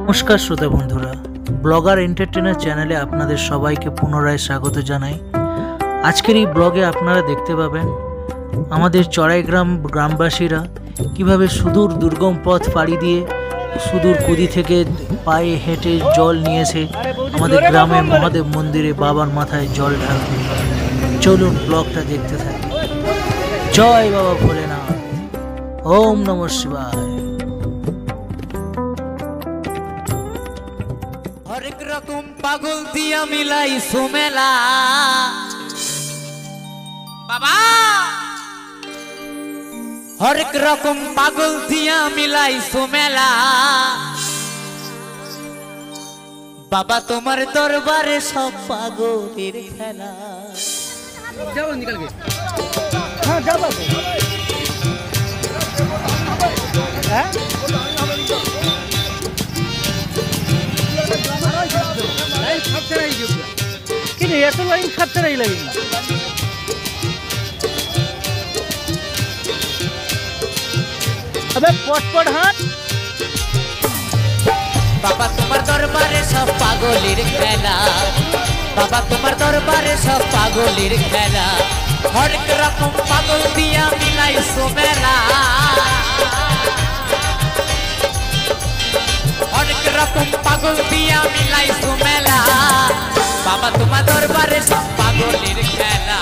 नमस्कार श्रोता बंधुरा ब्लगार एंटारटेनर चैनेले आपनादेर सबाइके पुनराय स्वागत जानाई। आजकेर এই ব্লগে আপনারা দেখতে পাবেন আমাদের চড়াইগ্রাম গ্রামবাসীরা কিভাবে সুদূর দুর্গম পথ পাড়ি দিয়ে সুদূর কুদি থেকে পায়ে হেঁটে জল নিয়েছে আমাদের গ্রামের মহাদেব মন্দিরে বাবার মাথায় জল ঢালতে। চলুন ব্লগটা দেখতে থাকি। জয় বাবা ভোলেনাথ, ওম নমঃ শিবায়। हरेक रकम पागल दिया मिलाई सुमेला बाबा, हरेक रकम पागल दिया मिलाई सुमेला बाबा तुम्हार दरबारे सब पागलेर खेला। जाओ निकल के, हाँ जाओ बाबू, हाँ এত লাইন খাচ্ছে না, এই লাইন अबे पट हाथ बाबा तुम्हार दरबारे सब पागलेर खेला बाबा तुम्हार दरबारे सब पागलेर खेला हरेक रकम पागल दिया मिलाई सोमेला हरेक रकम पागल दिया मिलाई सोमेला बाबा तुम्हार दरबारे सब पागलेर खेला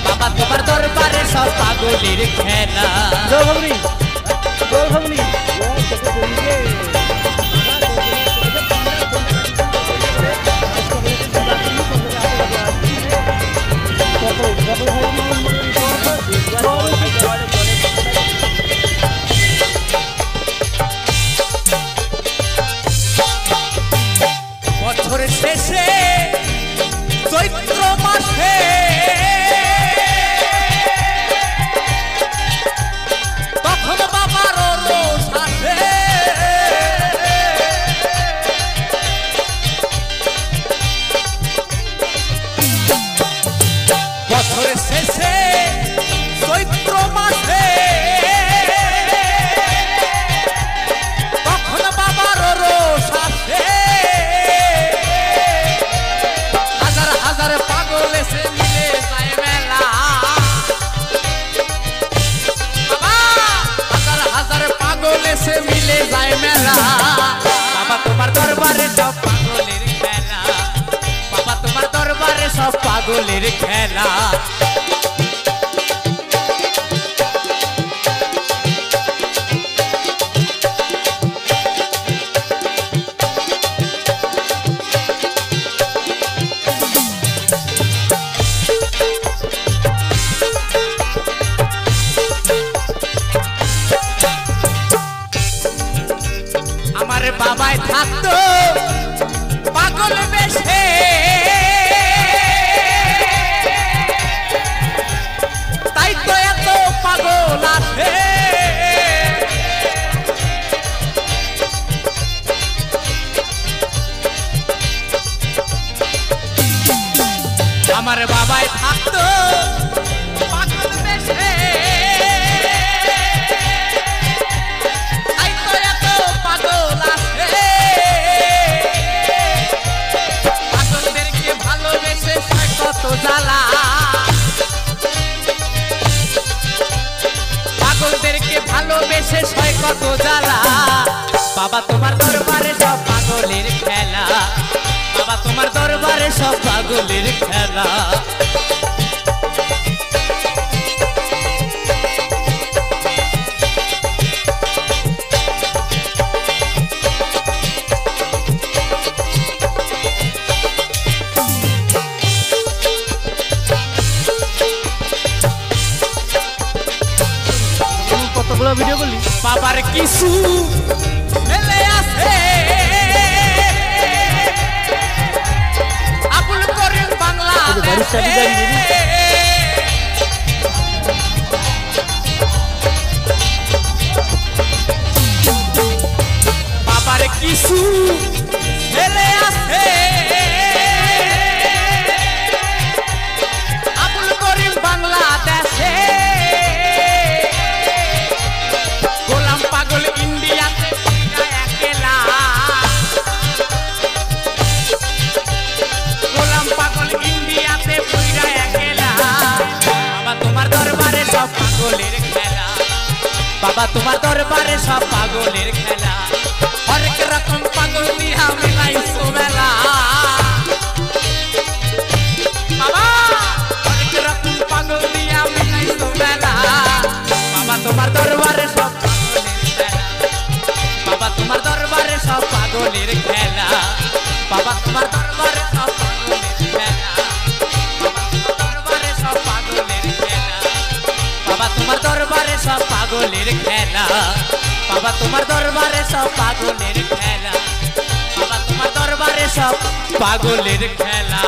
बाबा तुम्हार दरबारे सब पागलेर खेला। जय भगनी जय भगनी বছরের শেষে চৈত্র মাসে তখন বাবার রোষ আসে বছরের শেষে চৈত্র মাসে তখন বাবার রোষ আসে पागल से मिले जाए मेला बाबा हजार हजार पागल से मिले जाए मेला बाबा तुम्हार दरबारे सब पागलेर खेला बाबा तुम्हार दरबारे सब पागलेर खेला। বাবাই থাকতো পাগল বেশে তাই তো এত পাগল আছে আমার বাবাই থাকতো পাগল বেশে পাগলদেরকে ভালোবেসে সয় কত জ্বালা বাবা তোমার দরবারে সব পাগলের খেলা বাবা তোমার দরবারে সব পাগলের খেলা। ভিডিও করলি বাবার কিছু মেলে আছে আবুল করিম বাংলাদেশে বাবার কিছু মেলে আছে আবুল করিম বাংলাদেশে পাগল ইন্ডিয়াতে একেলা বাবা তোমার দরবারে সব পাগলের খেলা হরেক রকম পাগল দিয়া মিলাইছো মেলা বাবা হরেক রকম পাগল দিয়া মিলাইছো মেলা বাবা তোমার দরবারে সব বাবা তোমার দরবারে সব পাগলের খেলা বাবা তোমার দরবারে সব পাগলের খেলা বাবা তোমার দরবারে সব পাগলের খেলা বাবা তোমার দরবারে সব পাগলের খেলা বাবা তোমার দরবারে সব পাগলের খেলা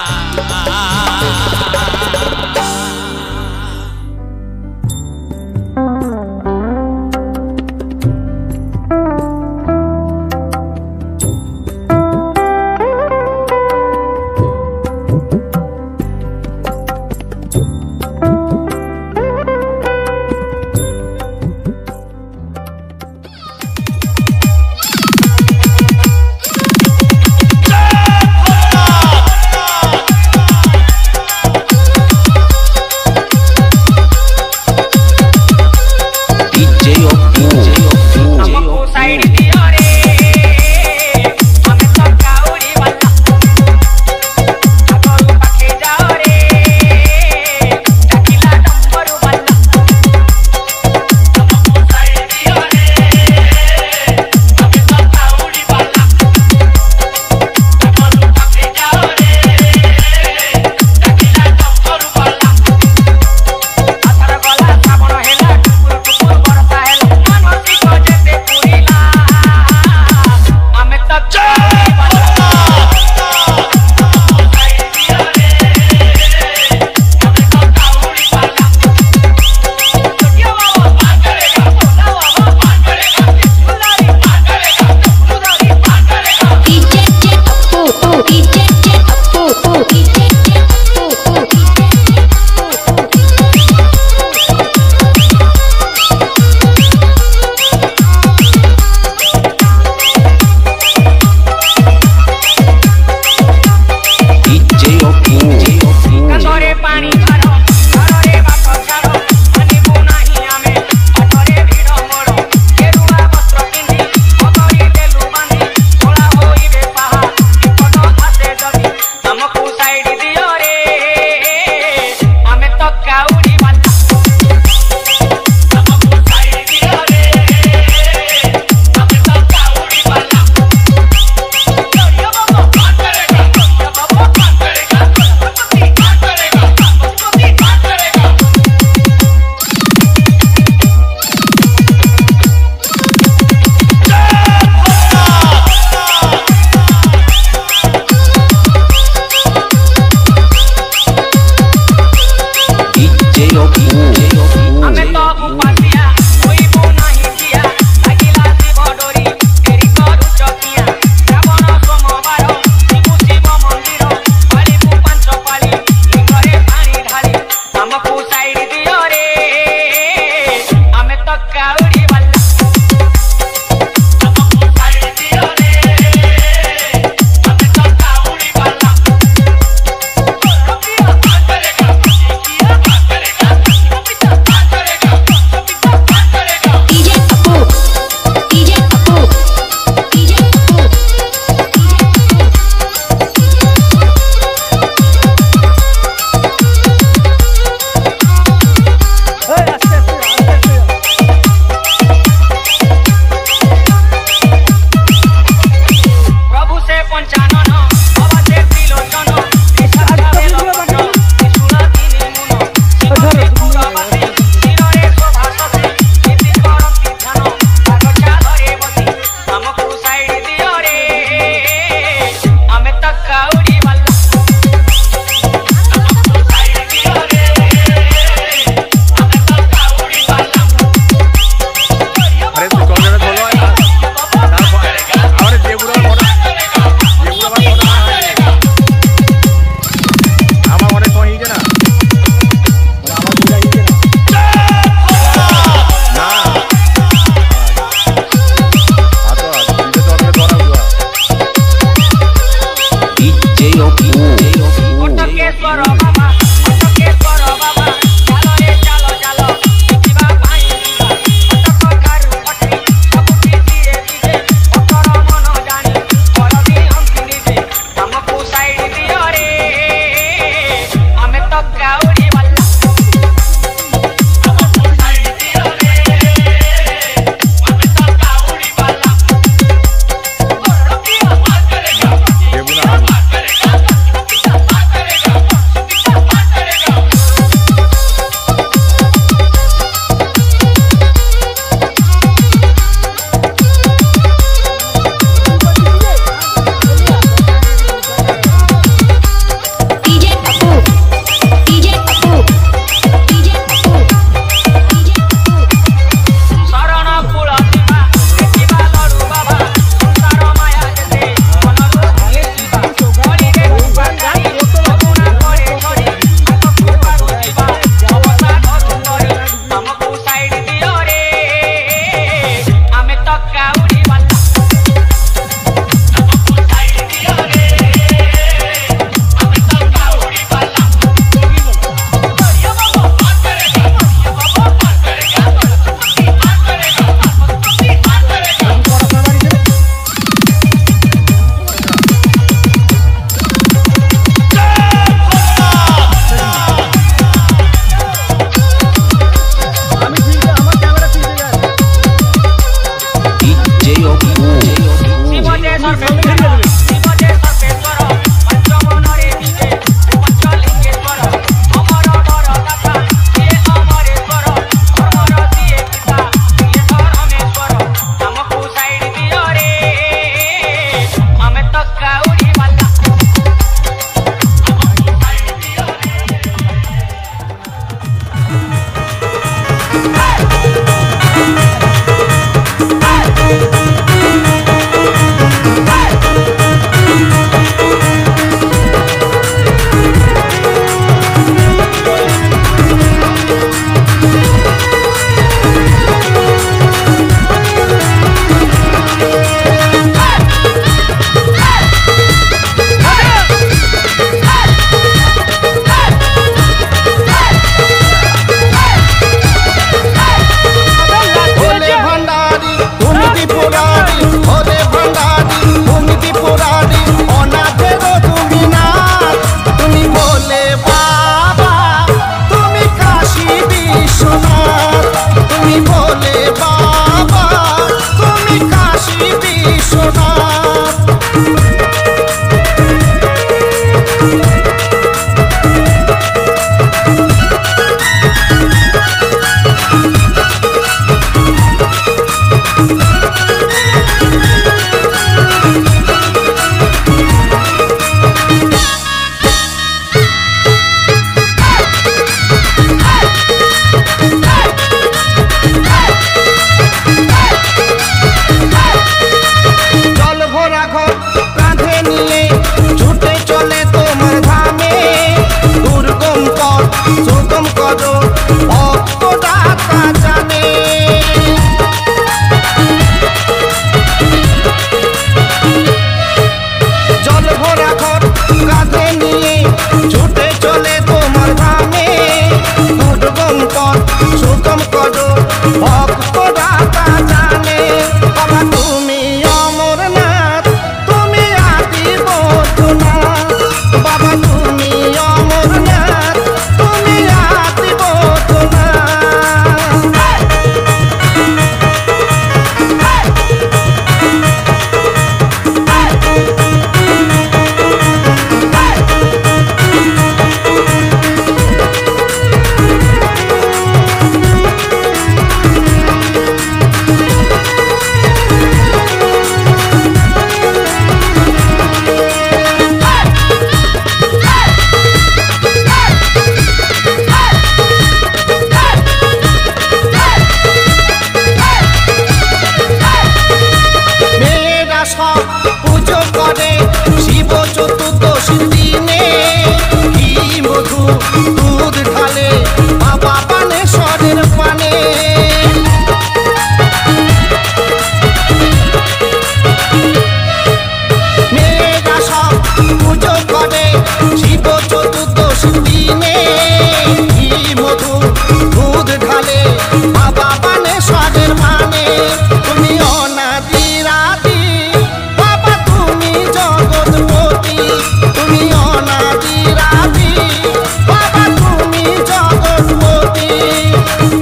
করো ভক্তরা তা জানে। বাবা তুমি অমরনাথ, তুমি আদি বৈদ্যনাথ। বাবা তুমি অমরনাথ, তুমি আদি বৈদ্যনাথ। মেয়েরা সব পুজো করে শিব চতুর্দশীর দিনে। ঘি মধু দুধ ঢালে বাবা বানেশ্বরের পানে। মেয়েরা সব পুজো করে শিব চতুর্দশীর দিনে। ঘি মধু দুধ ঢালে বাবা বানেশ্বরের পানে। তুমি অনাদির আদি, বাবা তুমি জগৎপতি। তুমি অনাদির আদি, বাবা তুমি জগৎপতি।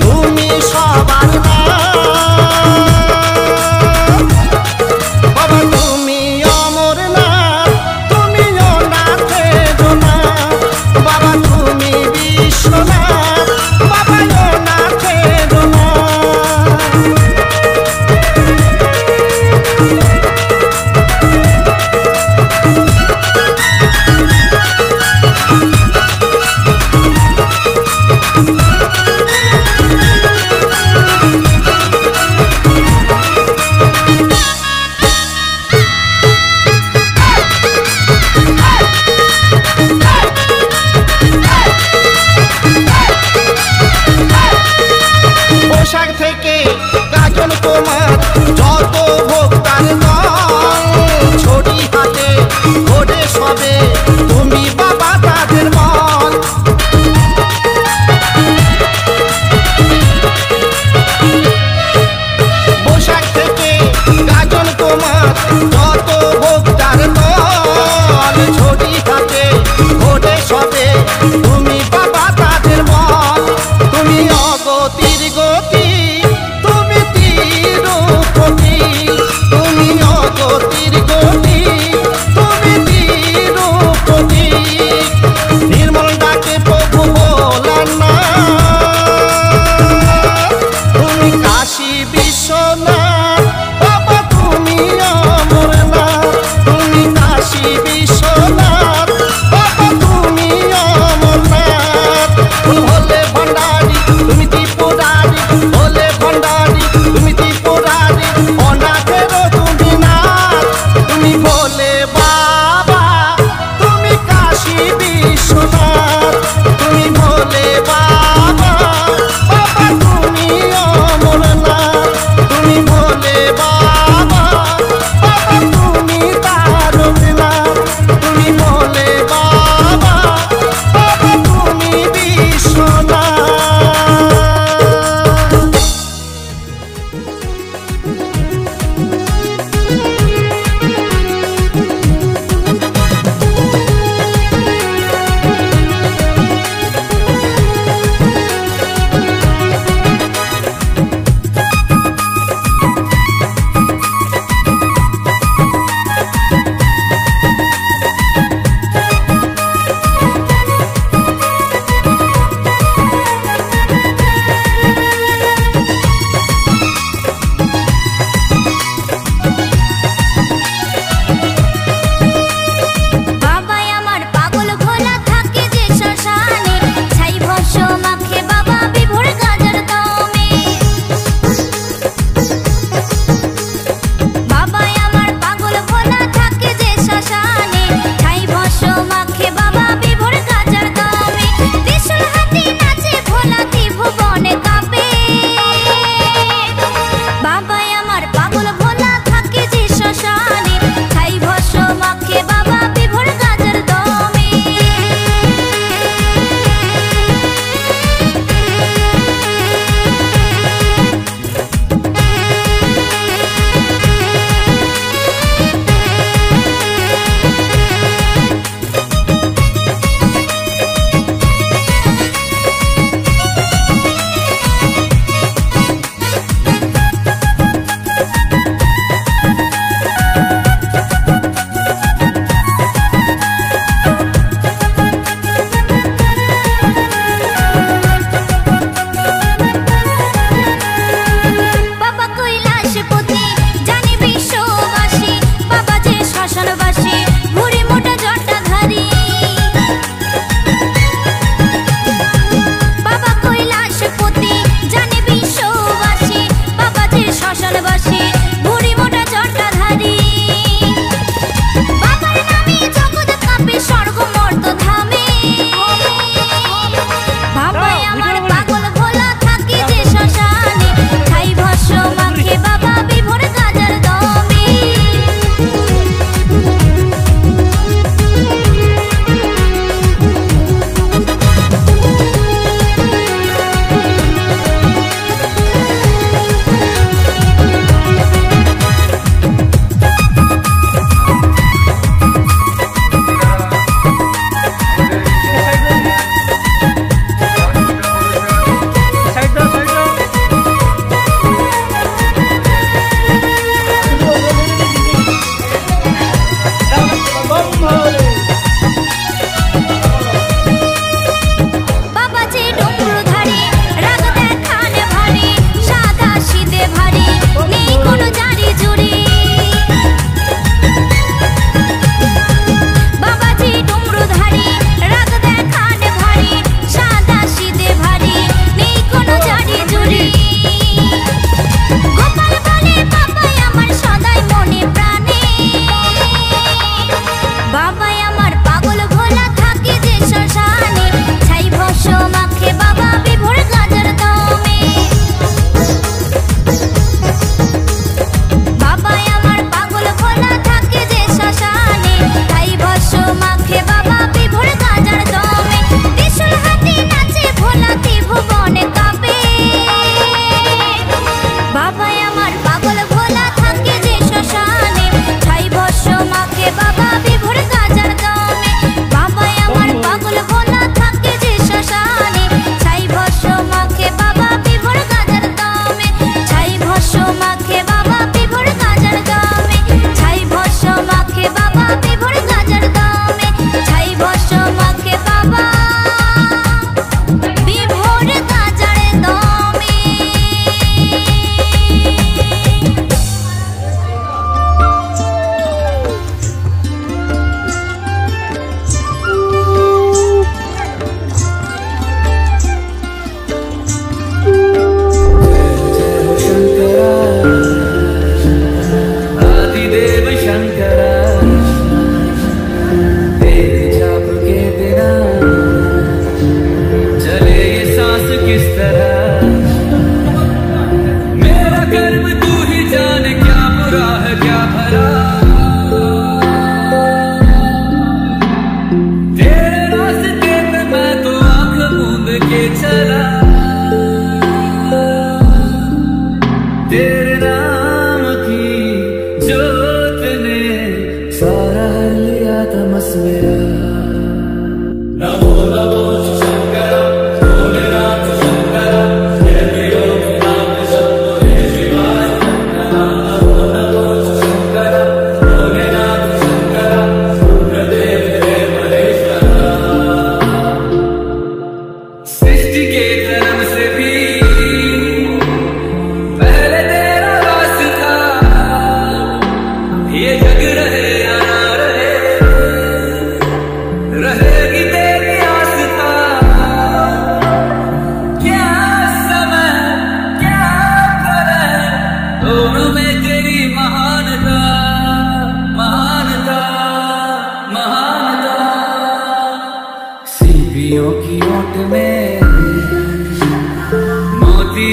তুমি সবার নাথ, বাবা তুমি অমরনাথ, তুমি অনাথের নাথ। বাবা তুমি বিশ্বনাথ, বাবা অনাথের নাথ। পোশাক থেকে গাজন তোমার যত ভোক্তার দল। ছড়ি হাতে ঘোড়ে সবে তুমি বাবা তাদের বল। পোশাক থেকে গাজন তোমার যত ভোক্তার দল। ছড়ি হাতে ঘোড়ে সবে তুমি বাবা তাদের বল। তুমি অগতির গতি, তুমি তীর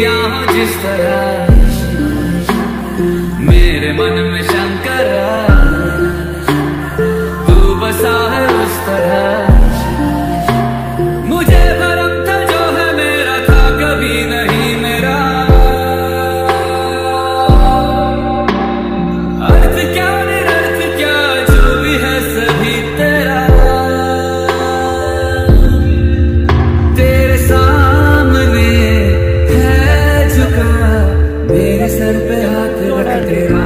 किया हो जिस तरह मेरे मन में शंकर तू बसा है उस तरह मुझे भरम था जो है मेरा था कभी नहीं मेरा अर्थ क्या निरर्थ क्या जो भी है सभी तेरा तेरे सामने है झुका मेरे सर पे हाथ रख तेरा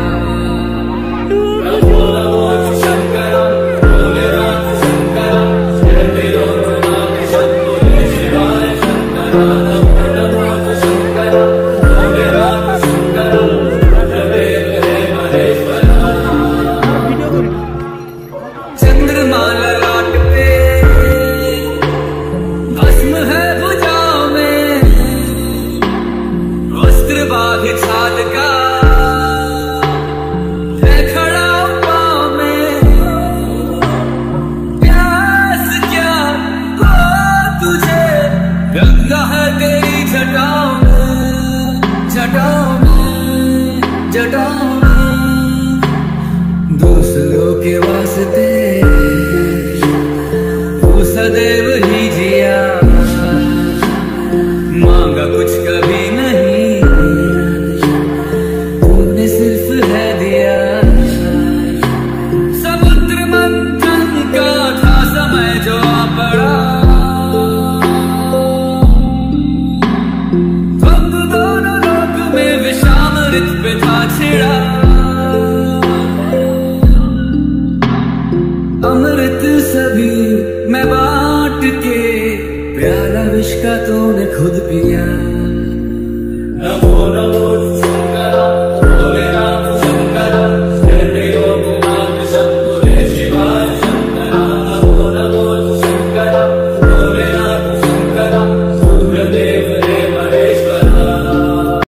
चंद्रमा ललाट पे भस्म है भुजाओं में वस्त्र बाधित साध का है खड़ा पाँव में प्यास क्या हो तुझे गंगा है तेरी जटाओं में जटाओं में जटाओं में दूसरों के वास्ते तू सदैव ही जिया मांगा कुछ कभी नहीं तूने सिर्फ है दिया समुद्र मंथन का था समय जो आ पड़ा हम दोनों लोक में विषामृत पे था छिड़ा अमृत सभी मैं बांट के प्याला विष का तूने खुद पिया।